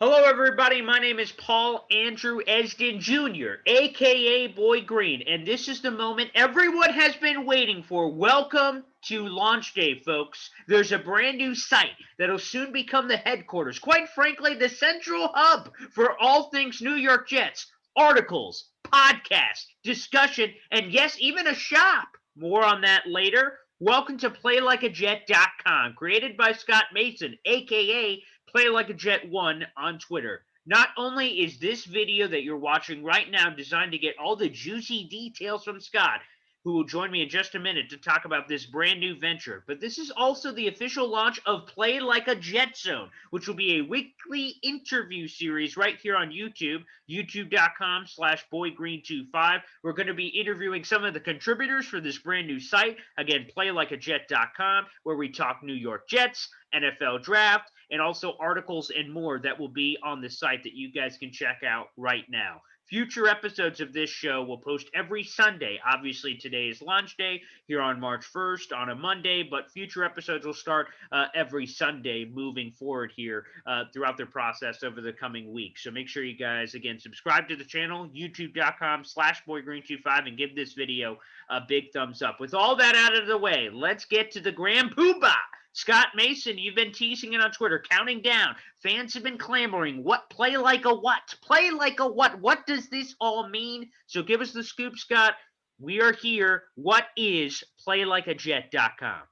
Hello, everybody. My name is Paul Andrew Esden Jr., aka Boy Green, and this is the moment everyone has been waiting for. Welcome to launch day, folks. There's a brand new site that'll soon become the headquarters, quite frankly, the central hub for all things New York Jets. Articles, podcasts, discussion, and yes, even a shop. More on that later. Welcome to PlayLikeAJet.com, created by Scott Mason, aka PlayLikeAJet1 on Twitter. Not only is this video that you're watching right now designed to get all the juicy details from Scott, who will join me in just a minute to talk about this brand new venture, but this is also the official launch of Play Like a Jet Zone, which will be a weekly interview series right here on YouTube, youtube.com/boygreen25. We're going to be interviewing some of the contributors for this brand new site. Again, PlayLikeAJet.com, where we talk New York Jets, NFL Draft, and also articles and more that will be on the site that you guys can check out right now. Future episodes of this show will post every Sunday. Obviously, today is launch day here on March 1st on a Monday, but future episodes will start every Sunday moving forward here throughout the process over the coming weeks. So make sure you guys, again, subscribe to the channel, youtube.com/boygreen25, and give this video a big thumbs up. With all that out of the way, let's get to the grand poobah. Scott Mason, you've been teasing it on Twitter, counting down. Fans have been clamoring, what? Play like a what? Play like a what? What does this all mean? So give us the scoop, Scott. We are here. What is PlayLikeAJet.com?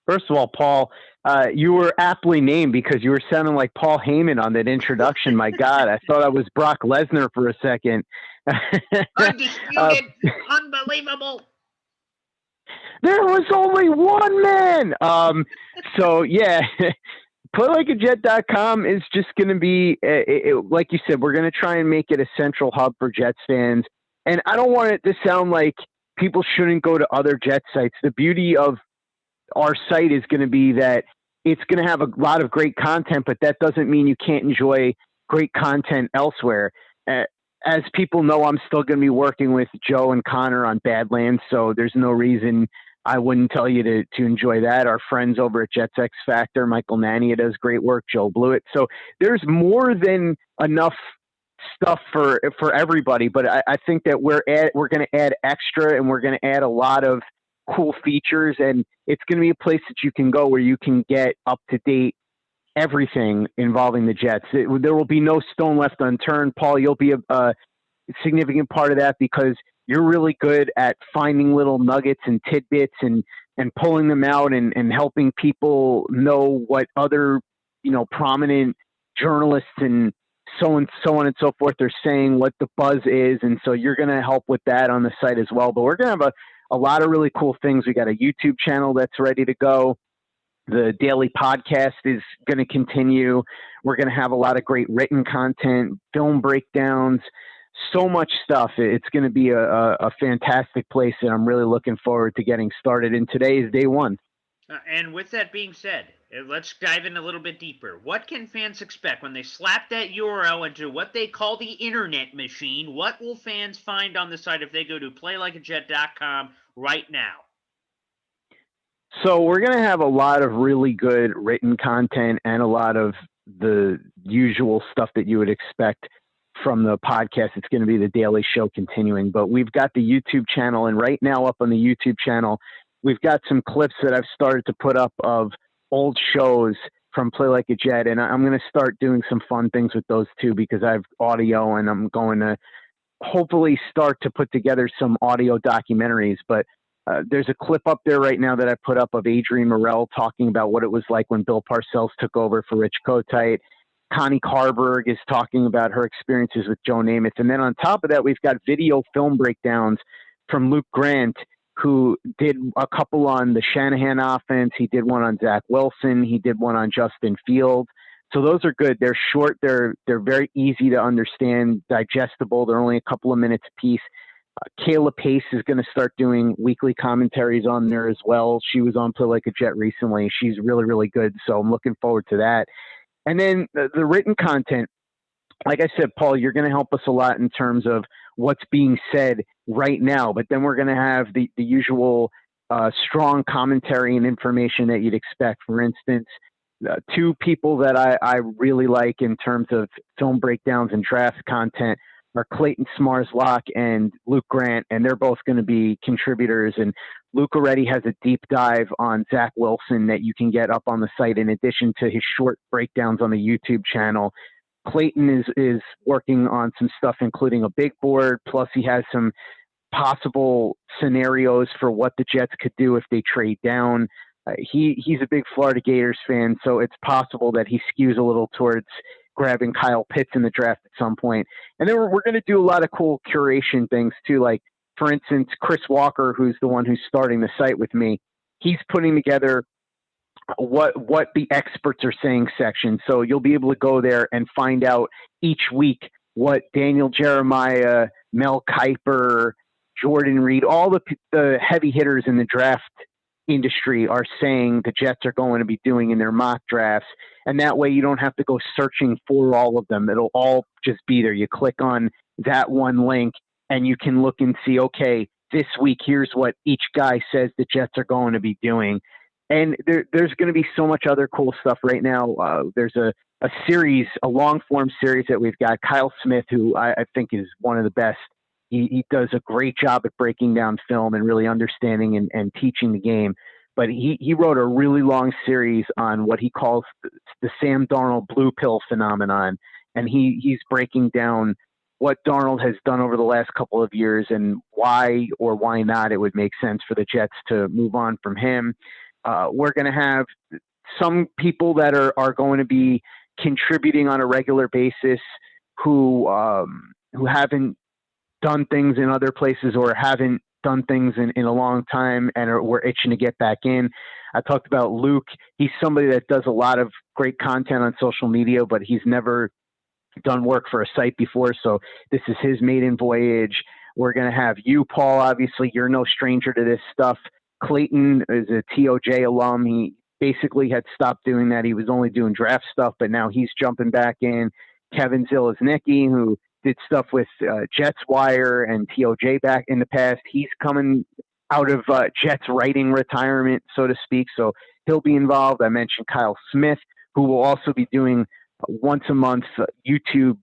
First of all, Paul, you were aptly named because you were sounding like Paul Heyman on that introduction. My God, I thought I was Brock Lesnar for a second. Undisputed, unbelievable. There was only one man. So yeah, PlayLikeAJet.com is just going to be, like you said, we're going to try and make it a central hub for Jets fans. And I don't want it to sound like people shouldn't go to other Jets sites. The beauty of our site is going to be that it's going to have a lot of great content, but that doesn't mean you can't enjoy great content elsewhere. As people know, I'm still going to be working with Joe and Connor on Badlands, so there's no reason I wouldn't tell you to enjoy that. Our friends over at Jets X Factor, Michael Nania does great work, Joe Blewett. So there's more than enough stuff for everybody, but I think that we're going to add extra, and we're going to add a lot of cool features, and it's going to be a place that you can go where you can get up to date everything involving the Jets. There will be no stone left unturned. Paul, you'll be a significant part of that because you're really good at finding little nuggets and tidbits and pulling them out and helping people know what other, prominent journalists and so on and so forth are saying, what the buzz is. And so you're going to help with that on the site as well. But we're going to have a lot of really cool things. We got a YouTube channel that's ready to go. The daily podcast is going to continue. We're going to have a lot of great written content, film breakdowns, so much stuff. It's going to be a fantastic place, and I'm really looking forward to getting started. And today is day one. And with that being said, let's dive in a little bit deeper. What can fans expect when they slap that URL into what they call the internet machine? What will fans find on the site if they go to PlayLikeAJet.com right now? So we're going to have a lot of really good written content and a lot of the usual stuff that you would expect from the podcast. It's going to be the daily show continuing, but we've got the YouTube channel, and right now up on the YouTube channel, we've got some clips that I've started to put up of old shows from Play Like a Jet, and I'm going to start doing some fun things with those too because I have audio, and I'm going to hopefully start to put together some audio documentaries. But there's a clip up there right now that I put up of Adrienne Morell talking about what it was like when Bill Parcells took over for Rich Kotite. Connie Carberg is talking about her experiences with Joe Namath. And then on top of that, we've got video film breakdowns from Luke Grant, who did a couple on the Shanahan offense. He did one on Zach Wilson. He did one on Justin Fields. So those are good. They're short. They're very easy to understand, digestible. They're only a couple of minutes a piece. Kayla Pace is going to start doing weekly commentaries on there as well. She was on Play Like a Jet recently. She's really, really good. So I'm looking forward to that. And then the written content, like I said, Paul, you're going to help us a lot in terms of what's being said right now. But then we're going to have the usual strong commentary and information that you'd expect. For instance, two people that I really like in terms of film breakdowns and draft content are Clayton Smarslock and Luke Grant, and they're both going to be contributors. And Luke already has a deep dive on Zach Wilson that you can get up on the site in addition to his short breakdowns on the YouTube channel. Clayton is working on some stuff, including a big board, plus he has some possible scenarios for what the Jets could do if they trade down. He's a big Florida Gators fan, so it's possible that he skews a little towards grabbing Kyle Pitts in the draft at some point. And then we're going to do a lot of cool curation things too. Like, for instance, Chris Walker, who's the one who's starting the site with me, he's putting together what the experts are saying section. So you'll be able to go there and find out each week what Daniel Jeremiah, Mel Kiper, Jordan Reed, all the heavy hitters in the draft industry are saying the Jets are going to be doing in their mock drafts. And that way you don't have to go searching for all of them. It'll all just be there. You click on that one link and you can look and see, okay, this week, here's what each guy says the Jets are going to be doing. And there's going to be so much other cool stuff right now. There's a series, a long form series that we've got. Kyle Smith, who I think is one of the best. He does a great job at breaking down film and really understanding and teaching the game. But he wrote a really long series on what he calls the Sam Darnold blue pill phenomenon. And he's breaking down what Darnold has done over the last couple of years and why or why not it would make sense for the Jets to move on from him. We're going to have some people that are going to be contributing on a regular basis who haven't done things in other places or haven't done things in a long time and we're itching to get back in. I talked about Luke. He's somebody that does a lot of great content on social media, but he's never done work for a site before. So this is his maiden voyage. We're going to have you, Paul. Obviously, you're no stranger to this stuff. Clayton is a TOJ alum. He basically had stopped doing that. He was only doing draft stuff, but now he's jumping back in. Kevin Zilaznicki, who did stuff with Jets Wire and TOJ back in the past. He's coming out of Jets writing retirement, so to speak. So he'll be involved. I mentioned Kyle Smith, who will also be doing once a month YouTube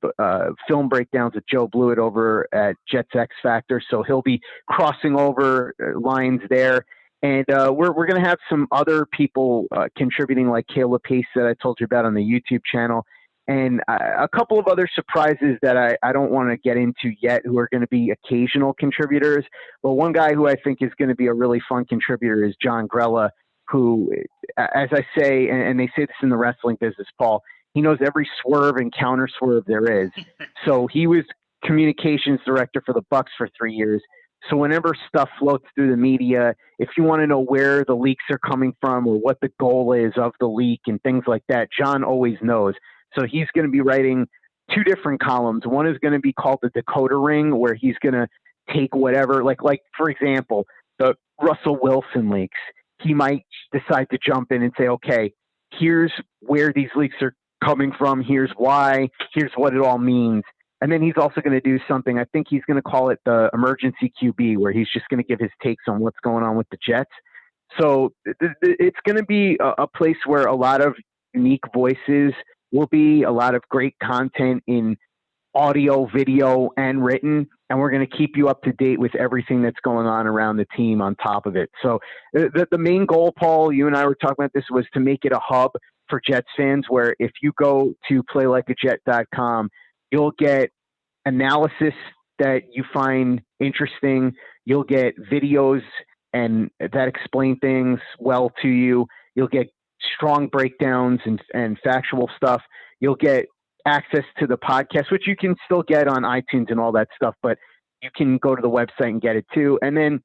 film breakdowns with Joe Blewett over at Jets X Factor. So he'll be crossing over lines there. And we're going to have some other people contributing, like Kayla Pace that I told you about on the YouTube channel. And a couple of other surprises that I don't want to get into yet, who are going to be occasional contributors. But one guy who I think is going to be a really fun contributor is John Grella, who, as I say, and they say this in the wrestling business, Paul, he knows every swerve and counter swerve there is. So he was communications director for the Bucks for 3 years. So whenever stuff floats through the media, if you want to know where the leaks are coming from or what the goal is of the leak and things like that, John always knows. So he's going to be writing 2 different columns. One is going to be called the Dakota Ring, where he's going to take whatever, like for example, the Russell Wilson leaks. He might decide to jump in and say, okay, here's where these leaks are coming from. Here's why. Here's what it all means. And then he's also going to do something, I think he's going to call it the emergency QB, where he's just going to give his takes on what's going on with the Jets. So it's going to be a place where a lot of unique voices will be, a lot of great content in audio, video, and written. And we're going to keep you up to date with everything that's going on around the team on top of it. So the main goal, Paul, you and I were talking about this, was to make it a hub for Jets fans, where if you go to PlayLikeAJet.com, you'll get analysis that you find interesting. You'll get videos and that explain things well to you. You'll get strong breakdowns and factual stuff. You'll get access to the podcast, which you can still get on iTunes and all that stuff, but you can go to the website and get it too. And then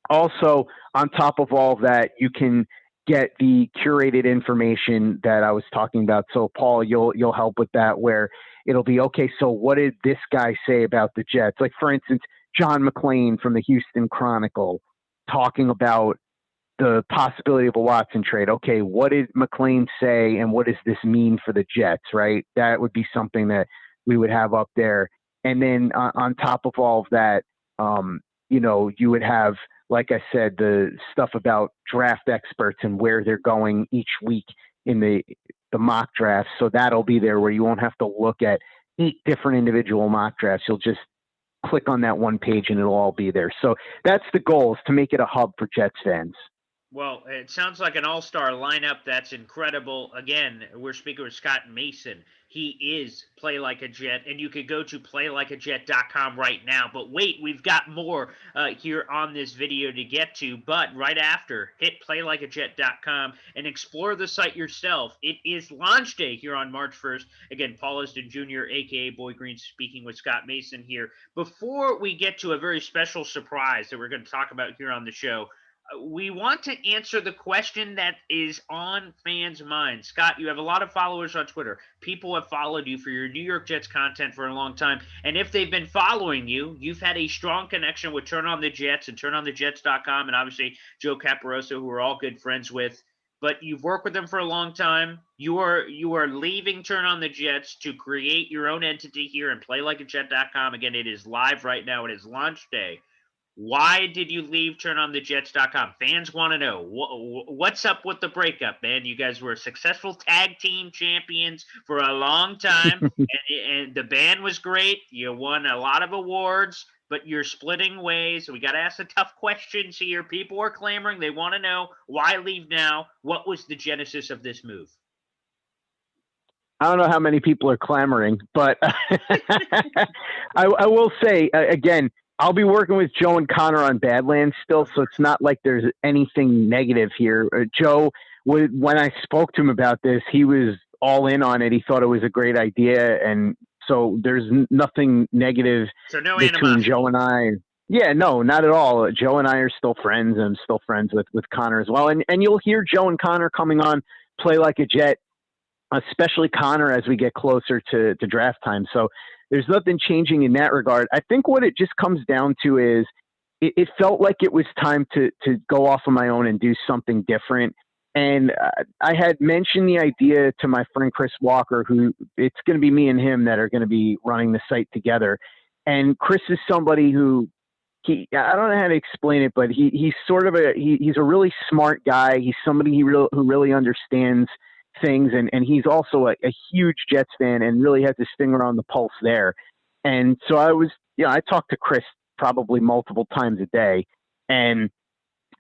also on top of all of that, you can get the curated information that I was talking about. So Paul, you'll help with that, where it'll be, okay, so what did this guy say about the Jets? Like, for instance, John McClain from the Houston Chronicle talking about the possibility of a Watson trade. Okay, what did McClain say, and what does this mean for the Jets, right? That would be something that we would have up there. And then on top of all of that, you would have, like I said, the stuff about draft experts and where they're going each week in the mock drafts. So that'll be there where you won't have to look at 8 different individual mock drafts. You'll just click on that one page and it'll all be there. So that's the goal, is to make it a hub for Jets fans. Well, it sounds like an all-star lineup. That's incredible. Again, we're speaking with Scott Mason. He is Play Like a Jet, and you could go to PlayLikeAJet.com right now. But wait, we've got more here on this video to get to. But right after, hit PlayLikeAJet.com and explore the site yourself. It is launch day here on March 1st. Again, Paul Esden Jr., a.k.a. Boy Green, speaking with Scott Mason here. Before we get to a very special surprise that we're going to talk about here on the show, we want to answer the question that is on fans' minds. Scott, you have a lot of followers on Twitter. People have followed you for your New York Jets content for a long time. And if they've been following you, you've had a strong connection with Turn On the Jets and TurnOnTheJets.com, and obviously Joe Caparoso, who we're all good friends with. But you've worked with them for a long time. You are leaving Turn On the Jets to create your own entity here and PlayLikeAJet.com. Again, it is live right now. It is launch day. Why did you leave TurnOnTheJets.com? Fans want to know. What's up with the breakup, man? You guys were successful tag team champions for a long time, and the band was great. You won a lot of awards, but you're splitting ways. We got to ask the tough questions here. People are clamoring. They want to know, why leave now? What was the genesis of this move? I don't know how many people are clamoring, but I will say, again, I'll be working with Joe and Connor on Badlands still, so it's not like there's anything negative here. Joe, when I spoke to him about this, he was all in on it. He thought it was a great idea, and so there's nothing negative no between animosity. Joe and I. Yeah, no, not at all. Joe and I are still friends, and I'm still friends with Connor as well. And you'll hear Joe and Connor coming on Play Like a Jet, especially Connor, as we get closer to draft time. So there's nothing changing in that regard. I think what it just comes down to is it felt like it was time to go off on my own and do something different. And I had mentioned the idea to my friend Chris Walker, who it's going to be me and him that are going to be running the site together. And Chris is somebody who, I don't know how to explain it, but he's sort of he's a really smart guy. He's somebody who really understands things, and he's also a huge Jets fan and really has his finger on the pulse there. And so I talked to Chris probably multiple times a day, and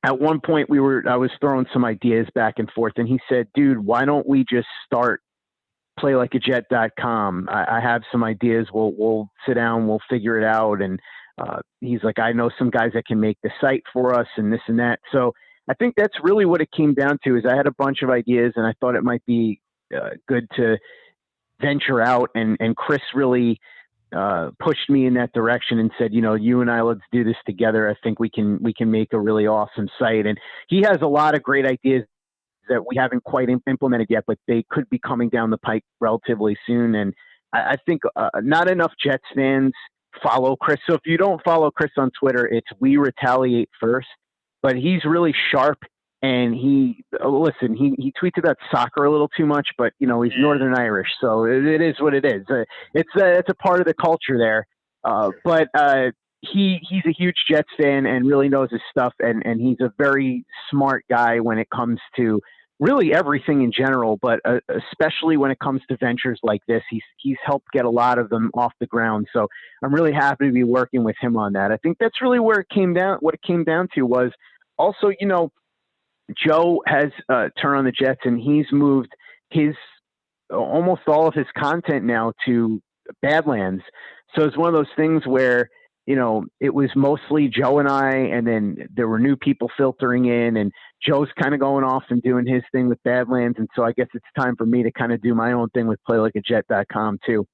at one point I was throwing some ideas back and forth, and he said, dude, why don't we just start PlayLikeAJet.com? I have some ideas. We'll sit down, we'll figure it out. And he's like, I know some guys that can make the site for us and this and that. So I think that's really what it came down to, is I had a bunch of ideas and I thought it might be good to venture out. And Chris really pushed me in that direction and said, you and I, let's do this together. I think we can make a really awesome site. And he has a lot of great ideas that we haven't quite implemented yet, but they could be coming down the pike relatively soon. And I think not enough Jets fans follow Chris. So if you don't follow Chris on Twitter, it's We Retaliate First. But he's really sharp, and he tweets about soccer a little too much, but he's Northern Irish, so it is what it is. It's a part of the culture there. But he's a huge Jets fan and really knows his stuff, and he's a very smart guy when it comes to really everything in general, but especially when it comes to ventures like this. He's helped get a lot of them off the ground. So I'm really happy to be working with him on that. I think that's really where it came down. What it came down to was also, Joe has Turn On the Jets, and he's moved almost all of his content now to Badlands. So it's one of those things where, it was mostly Joe and I, and then there were new people filtering in, and Joe's kind of going off and doing his thing with Badlands. And so I guess it's time for me to kind of do my own thing with PlayLikeAJet.com too.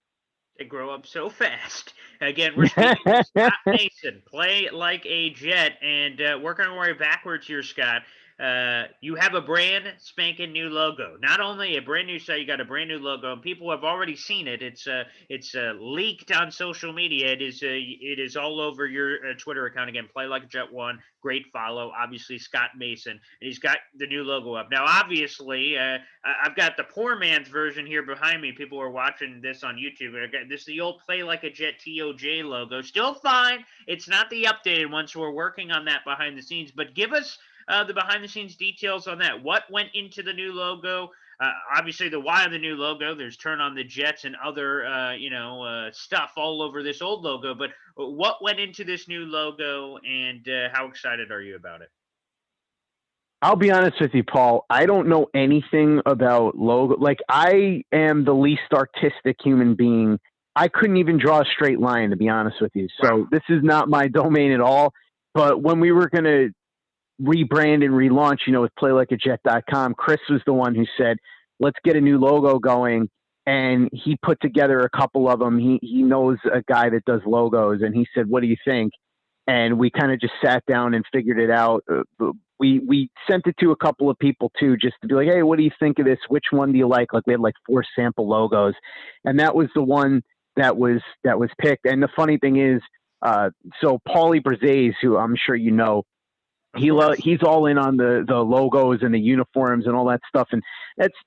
They grow up so fast. Again, we're speaking to Scott Mason, Play Like a Jet, and working our way backwards here, Scott. You have a brand spanking new logo. Not only a brand new site, you got a brand new logo, and people have already seen it. It's leaked on social media. It is all over your Twitter account. Again, PlayLikeAJet1, great follow. Obviously, Scott Mason, and he's got the new logo up. Now, obviously, I've got the poor man's version here behind me. People are watching this on YouTube. This is the old Play Like a Jet TOJ logo. Still fine. It's not the updated one, so we're working on that behind the scenes. But give us the behind-the-scenes details on that. What went into the new logo? Obviously, the Y on the new logo, there's turn on the Jets and other, stuff all over this old logo. But what went into this new logo, and how excited are you about it? I'll be honest with you, Paul. I don't know anything about logo. Like, I am the least artistic human being. I couldn't even draw a straight line, to be honest with you. Wow. So this is not my domain at all. But when we were going to rebrand and relaunch, with PlayLikeAJet.com, Chris was the one who said, let's get a new logo going. And he put together a couple of them. He knows a guy that does logos, and he said, what do you think? And we kind of just sat down and figured it out. We sent it to a couple of people too, just to be like, hey, what do you think of this? Which one do you like? Like, we had like 4 sample logos, and that was the one that was picked. And the funny thing is, so Paulie Brzez, who I'm sure you know, he's all in on the logos and the uniforms and all that stuff. And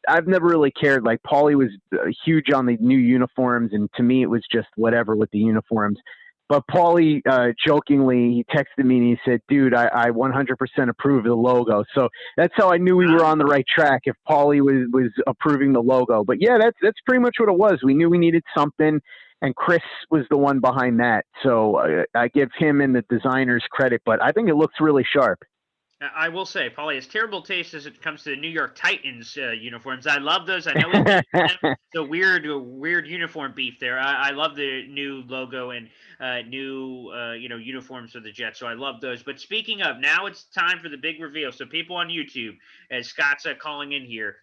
I've never really cared. Like, Paulie was huge on the new uniforms, and to me it was just whatever with the uniforms. But Paulie, jokingly, he texted me and he said, dude, I 100% approve of the logo. So that's how I knew we were on the right track, if Paulie was approving the logo. But yeah, that's pretty much what it was. We knew we needed something, and Chris was the one behind that. So I give him and the designers credit, but I think it looks really sharp. I will say, Paulie has terrible taste as it comes to the New York Titans uniforms. I love those. I know it's a weird uniform beef there. I love the new logo and new uniforms for the Jets, so I love those. But speaking of, now it's time for the big reveal. So people on YouTube, as Scott's calling in here,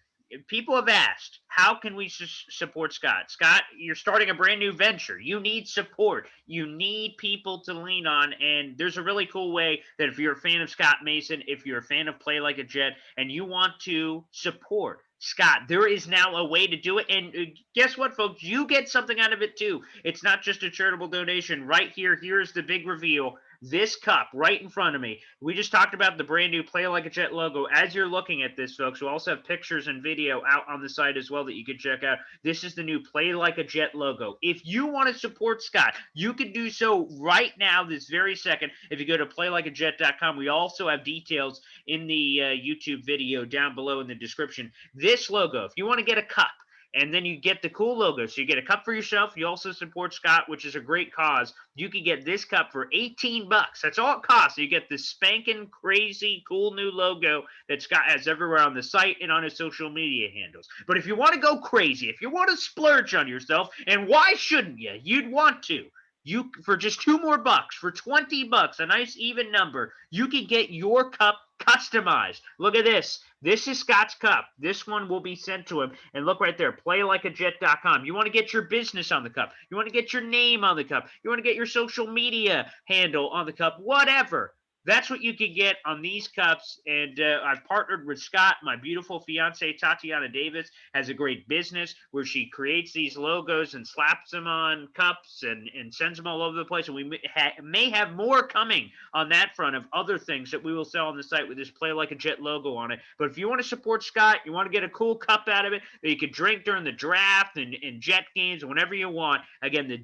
people have asked, how can we support Scott? Scott, you're starting a brand new venture. You need support. You need people to lean on. And there's a really cool way that if you're a fan of Scott Mason, if you're a fan of Play Like a Jet, and you want to support Scott, there is now a way to do it. And guess what, folks? You get something out of it too. It's not just a charitable donation. Right here, here's the big reveal. This cup right in front of me. We just talked about the brand new Play Like a Jet logo. As you're looking at this, folks, we also have pictures and video out on the site as well that you can check out. This is the new Play Like a Jet logo. If you want to support Scott, you can do so right now, this very second. If you go to PlayLikeAJet.com, we also have details in the YouTube video down below in the description. This logo, if you want to get a cup, and then you get the cool logo. So you get a cup for yourself. You also support Scott, which is a great cause. You can get this cup for $18. That's all it costs. You get this spanking, crazy, cool new logo that Scott has everywhere on the site and on his social media handles. But if you want to go crazy, if you want to splurge on yourself, and why shouldn't you? You'd want to. You, for just $2 more, for $20, a nice even number, you can get your cup customized. Look at this. This is Scott's cup. This one will be sent to him. And look right there, PlayLikeAJet.com. You want to get your business on the cup. You want to get your name on the cup. You want to get your social media handle on the cup. Whatever. That's what you can get on these cups. And I've partnered with Scott. My beautiful fiance, Tatiana Davis, has a great business where she creates these logos and slaps them on cups and sends them all over the place. And we may have more coming on that front of other things that we will sell on the site with this Play Like a Jet logo on it. But if you want to support Scott, you want to get a cool cup out of it that you can drink during the draft and Jet games, whenever you want. Again, the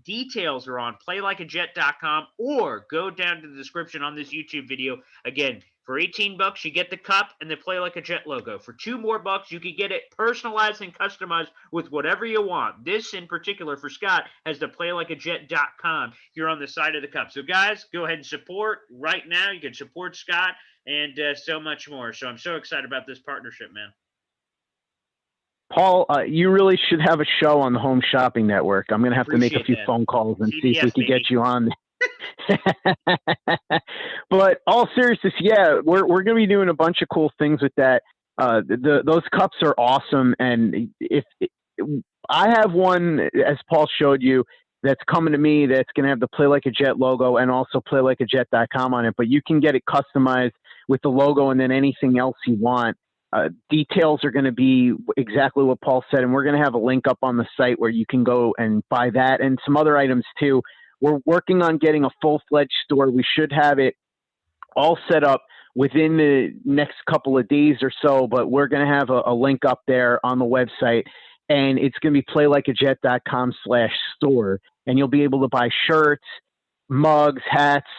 details are on PlayLikeAJet.com, or go down to the description on this YouTube video. Again, for $18, you get the cup and the Play Like a Jet logo. For $2 more, you can get it personalized and customized with whatever you want. This, in particular, for Scott, has the PlayLikeAJet.com here on the side of the cup. So, guys, go ahead and support right now. You can support Scott and so much more. So I'm so excited about this partnership, man. Paul, you really should have a show on the Home Shopping Network. I'm going to have to make a few phone calls and see if we can get you on. But all seriousness, yeah, we're going to be doing a bunch of cool things with that. Those cups are awesome, and if I have one, as Paul showed you, that's coming to me, that's going to have the Play Like a Jet logo and also PlayLikeAJet.com on it. But you can get it customized with the logo and then anything else you want. Details are going to be exactly what Paul said, and we're going to have a link up on the site where you can go and buy that and some other items too. We're working on getting a full-fledged store. We should have it all set up within the next couple of days or so, but we're going to have a link up there on the website, and it's going to be PlayLikeAJet.com/store, and you'll be able to buy shirts, mugs, hats,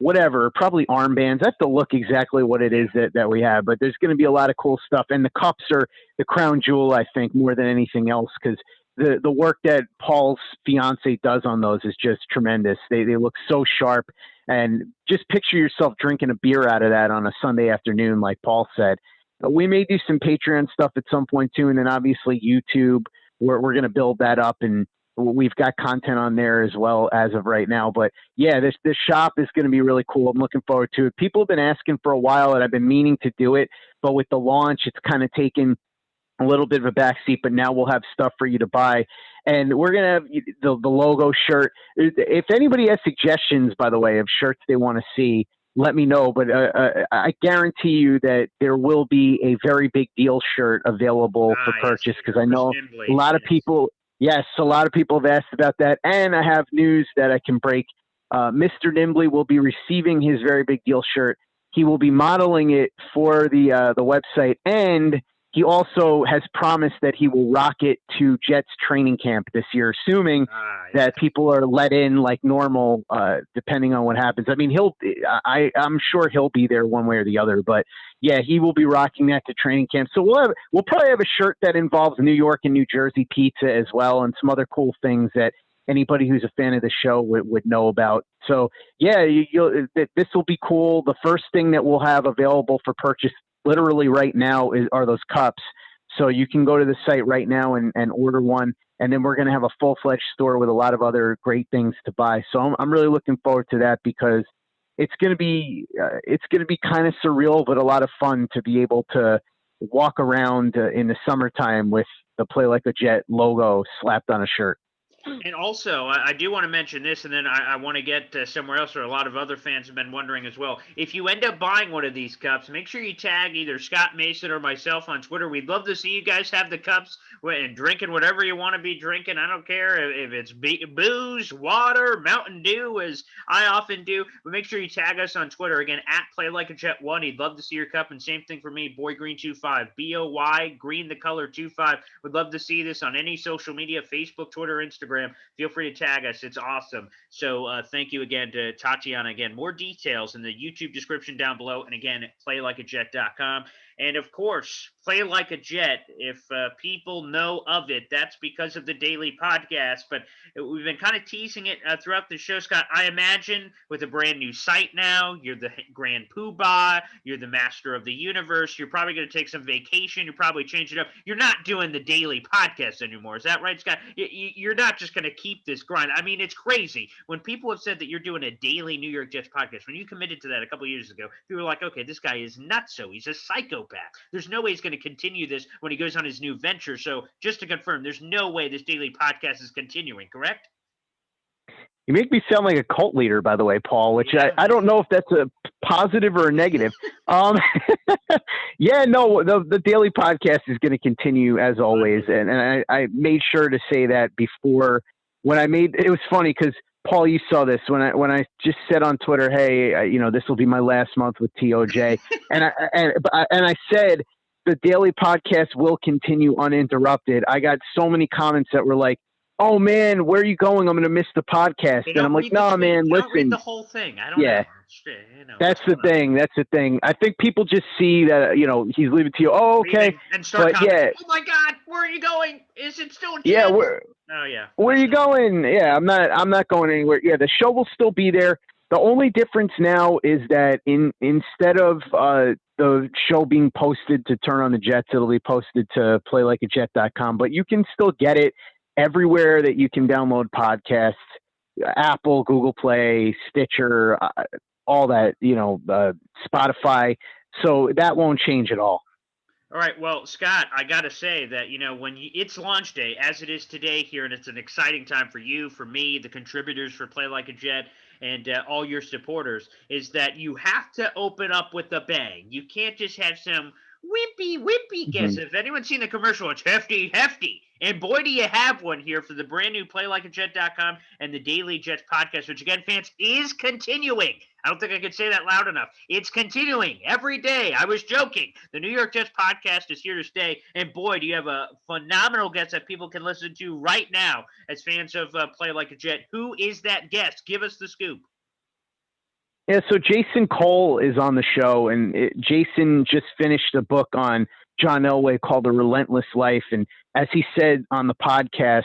whatever, probably armbands. I have to look exactly what it is that we have, but there's going to be a lot of cool stuff. And the cups are the crown jewel, I think, more than anything else, because the work that Paul's fiance does on those is just tremendous. They look so sharp, and just picture yourself drinking a beer out of that on a Sunday afternoon, like Paul said. We may do some Patreon stuff at some point too, and then obviously YouTube. We're going to build that up, and we've got content on there as well as of right now. But yeah, this shop is going to be really cool. I'm looking forward to it. People have been asking for a while, and I've been meaning to do it, but with the launch, it's kind of taken a little bit of a backseat. But now we'll have stuff for you to buy, and we're going to have the logo shirt. If anybody has suggestions, by the way, of shirts they want to see, let me know. But I guarantee you that there will be a very big deal shirt available for purchase, because I know a lot of people. Yes, a lot of people have asked about that, and I have news that I can break. Mr. Nimbley will be receiving his very big deal shirt. He will be modeling it for the website, and he also has promised that he will rock it to Jets training camp this year, assuming that people are let in like normal, depending on what happens. I mean, I'm sure he'll be there one way or the other, but yeah, he will be rocking that to training camp. So we'll probably have a shirt that involves New York and New Jersey pizza as well, and some other cool things that anybody who's a fan of the show would know about. So yeah, this will be cool. The first thing that we'll have available for purchase literally right now are those cups. So you can go to the site right now and order one. And then we're going to have a full-fledged store with a lot of other great things to buy. So I'm really looking forward to that, because it's going to be kind of surreal, but a lot of fun to be able to walk around in the summertime with the Play Like a Jet logo slapped on a shirt. And also, I do want to mention this, and then I want to get somewhere else where a lot of other fans have been wondering as well. If you end up buying one of these cups, make sure you tag either Scott Mason or myself on Twitter. We'd love to see you guys have the cups and drinking whatever you want to be drinking. I don't care if it's booze, water, Mountain Dew, as I often do. But make sure you tag us on Twitter. Again, at PlayLikeAJet1. He'd love to see your cup. And same thing for me, BoyGreen25. BOY, green the color 25. Would love to see this on any social media, Facebook, Twitter, Instagram. Feel free to tag us. It's awesome. So thank you again to Tatiana. Again, more details in the YouTube description down below. And again, PlayLikeAJet.com. And of course, Play Like a Jet. If people know of it, that's because of the daily podcast. But we've been kind of teasing it throughout the show, Scott. I imagine with a brand new site now, you're the grand poobah, you're the master of the universe. You're probably going to take some vacation. You're probably changing it up. You're not doing the daily podcast anymore. Is that right, Scott? You're not just going to keep this grind. I mean, it's crazy. When people have said that you're doing a daily New York Jets podcast, when you committed to that a couple of years ago, people were like, okay, this guy is nuts. So he's a psychopath. There's no way he's going to continue this when he goes on his new venture. So just to confirm, there's no way this daily podcast is continuing, correct? You make me sound like a cult leader, by the way, Paul, which I don't know if that's a positive or a negative. Yeah, no, the daily podcast is going to continue as always. And I made sure to say that before when I made, it was funny because Paul, you saw this when I just said on Twitter, hey, this will be my last month with TOJ. and I said, the daily podcast will continue uninterrupted. I got so many comments that were like, oh man, where are you going? I'm going to miss the podcast. And I'm like, no, man, listen. Don't read the whole thing. I don't know. That's the thing. That's the thing. I think people just see that, he's leaving to you. Oh, okay. And start commenting, oh my God, where are you going? Is it still Jets? Yeah. Oh yeah. Where are you going? Yeah, I'm not going anywhere. Yeah, the show will still be there. The only difference now is that instead of the show being posted to Turn on the Jets, it'll be posted to PlayLikeAJet.com. But you can still get it everywhere that you can download podcasts: Apple, Google Play, Stitcher, all that. Spotify. So that won't change at all. All right, well, Scott, I got to say that, when it's launch day, as it is today here, and it's an exciting time for you, for me, the contributors for Play Like a Jet, and all your supporters, is that you have to open up with a bang. You can't just have some wimpy guess. If anyone's seen the commercial, it's hefty. And boy, do you have one here for the brand new PlayLikeAJet.com and the Daily Jets podcast, which again, fans, is continuing. I don't think I could say that loud enough. It's continuing every day. I was joking. The New York Jets podcast is here to stay. And boy, do you have a phenomenal guest that people can listen to right now as fans of Play Like a Jet. Who is that guest? Give us the scoop. Yeah, so Jason Cole is on the show, and Jason just finished a book on John Elway called The Relentless Life. And as he said on the podcast,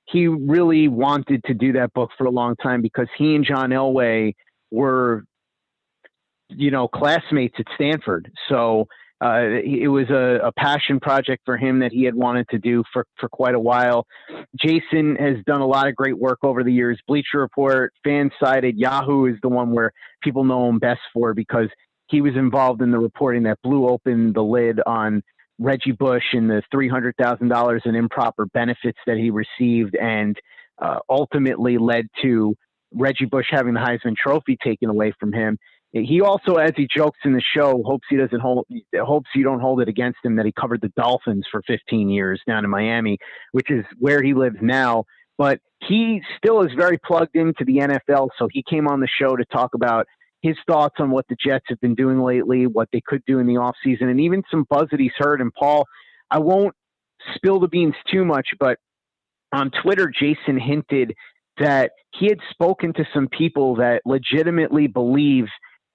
he really wanted to do that book for a long time because he and John Elway were, classmates at Stanford. So it was a passion project for him that he had wanted to do for quite a while. Jason has done a lot of great work over the years. Bleacher Report, Fansided, Yahoo is the one where people know him best for because he was involved in the reporting that blew open the lid on Reggie Bush and the $300,000 in improper benefits that he received and ultimately led to Reggie Bush having the Heisman Trophy taken away from him. He also, as he jokes in the show, hopes you don't hold it against him that he covered the Dolphins for 15 years down in Miami, which is where he lives now. But he still is very plugged into the NFL, so he came on the show to talk about his thoughts on what the Jets have been doing lately, what they could do in the offseason, and even some buzz that he's heard. And Paul, I won't spill the beans too much, but on Twitter, Jason hinted that he had spoken to some people that legitimately believe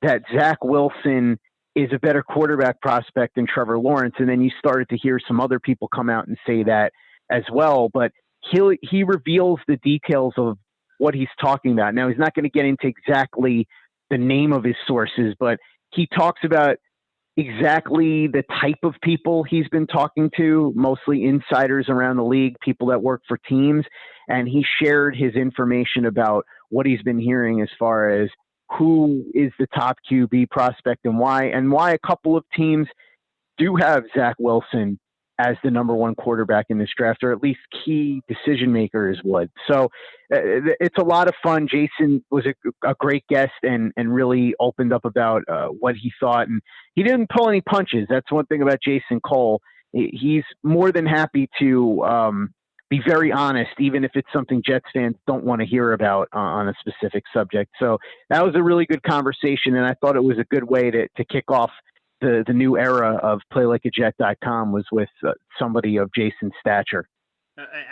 that Zach Wilson is a better quarterback prospect than Trevor Lawrence. And then you started to hear some other people come out and say that as well. But he reveals the details of what he's talking about. Now, he's not going to get into exactly the name of his sources, but he talks about exactly the type of people he's been talking to, mostly insiders around the league, people that work for teams. And he shared his information about what he's been hearing as far as who is the top QB prospect and why a couple of teams do have Zach Wilson as the number one quarterback in this draft, or at least key decision makers would. So it's a lot of fun. Jason was a great guest and really opened up about what he thought. And he didn't pull any punches. That's one thing about Jason Cole. He's more than happy to be very honest, even if it's something Jets fans don't want to hear about on a specific subject. So that was a really good conversation, and I thought it was a good way to kick off the new era of PlayLikeAJet.com was with somebody of Jason's stature.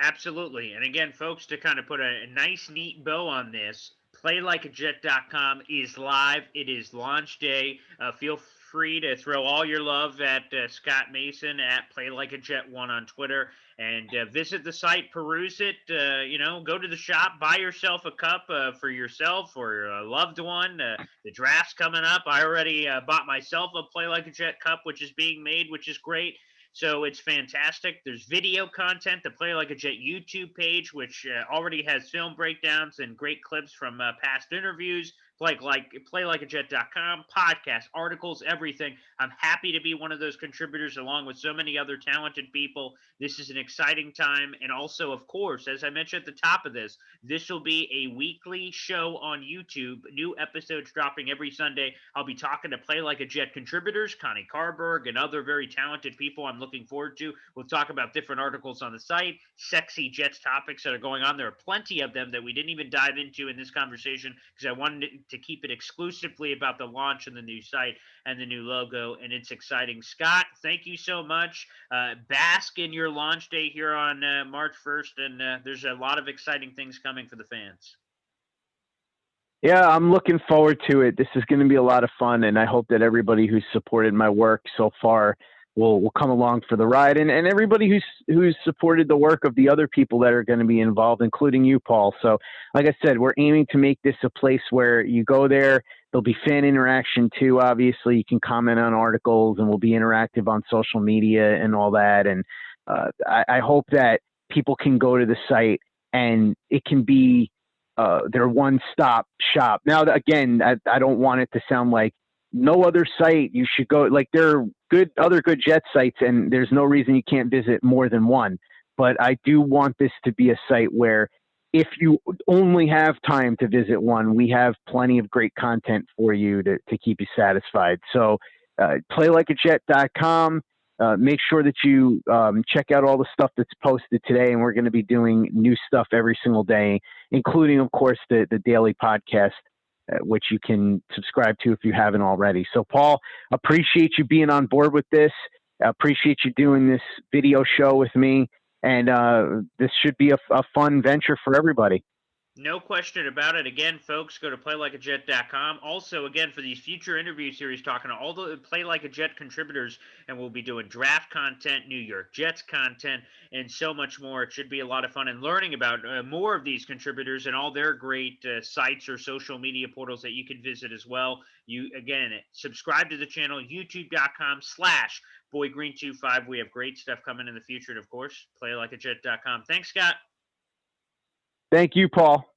Absolutely. And again, folks, to kind of put a nice, neat bow on this, PlayLikeAJet.com is live. It is launch day. Feel free to throw all your love at Scott Mason at PlayLikeAjet1 on Twitter and visit the site, peruse it, go to the shop, buy yourself a cup for yourself or a loved one. The draft's coming up. I already bought myself a Play Like a Jet cup, which is being made, which is great. So it's fantastic. There's video content, the Play Like a Jet YouTube page, which already has film breakdowns and great clips from past interviews. PlayLikeAJet.com, podcasts, articles, everything. I'm happy to be one of those contributors along with so many other talented people. This is an exciting time. And also, of course, as I mentioned at the top of this will be a weekly show on YouTube. New episodes dropping every Sunday. I'll be talking to Play Like a Jet contributors, Connie Carberg, and other very talented people I'm looking forward to. We'll talk about different articles on the site, sexy Jets topics that are going on. There are plenty of them that we didn't even dive into in this conversation because I wanted to keep it exclusively about the launch and the new site and the new logo, and it's exciting. Scott, thank you so much. Bask in your launch day here on March 1st, and there's a lot of exciting things coming for the fans. Yeah, I'm looking forward to it. This is going to be a lot of fun, and I hope that everybody who's supported my work so far will come along for the ride, and everybody who's supported the work of the other people that are going to be involved, including you, Paul. So, like I said, we're aiming to make this a place where you go there. There'll be fan interaction too. Obviously, you can comment on articles, and we'll be interactive on social media and all that. And I hope that people can go to the site and it can be their one-stop shop. Now, again, I don't want it to sound like no other site you should go. Like, there are other good Jet sites, and there's no reason you can't visit more than one. But I do want this to be a site where if you only have time to visit one, we have plenty of great content for you to keep you satisfied. So PlayLikeAJet.com. Make sure that you check out all the stuff that's posted today, and we're going to be doing new stuff every single day, including, of course, the daily podcast, which you can subscribe to if you haven't already. So, Paul, appreciate you being on board with this. Appreciate you doing this video show with me, and this should be a fun venture for everybody. No question about it. Again, folks, go to PlayLikeAJet.com. Also, again, for these future interview series, talking to all the Play Like a Jet contributors, and we'll be doing draft content, New York Jets content, and so much more. It should be a lot of fun, and learning about more of these contributors and all their great sites or social media portals that you can visit as well. You, again, subscribe to the channel, youtube.com/BoyGreen25. We have great stuff coming in the future, and of course, PlayLikeAJet.com. Thanks, Scott. Thank you, Paul.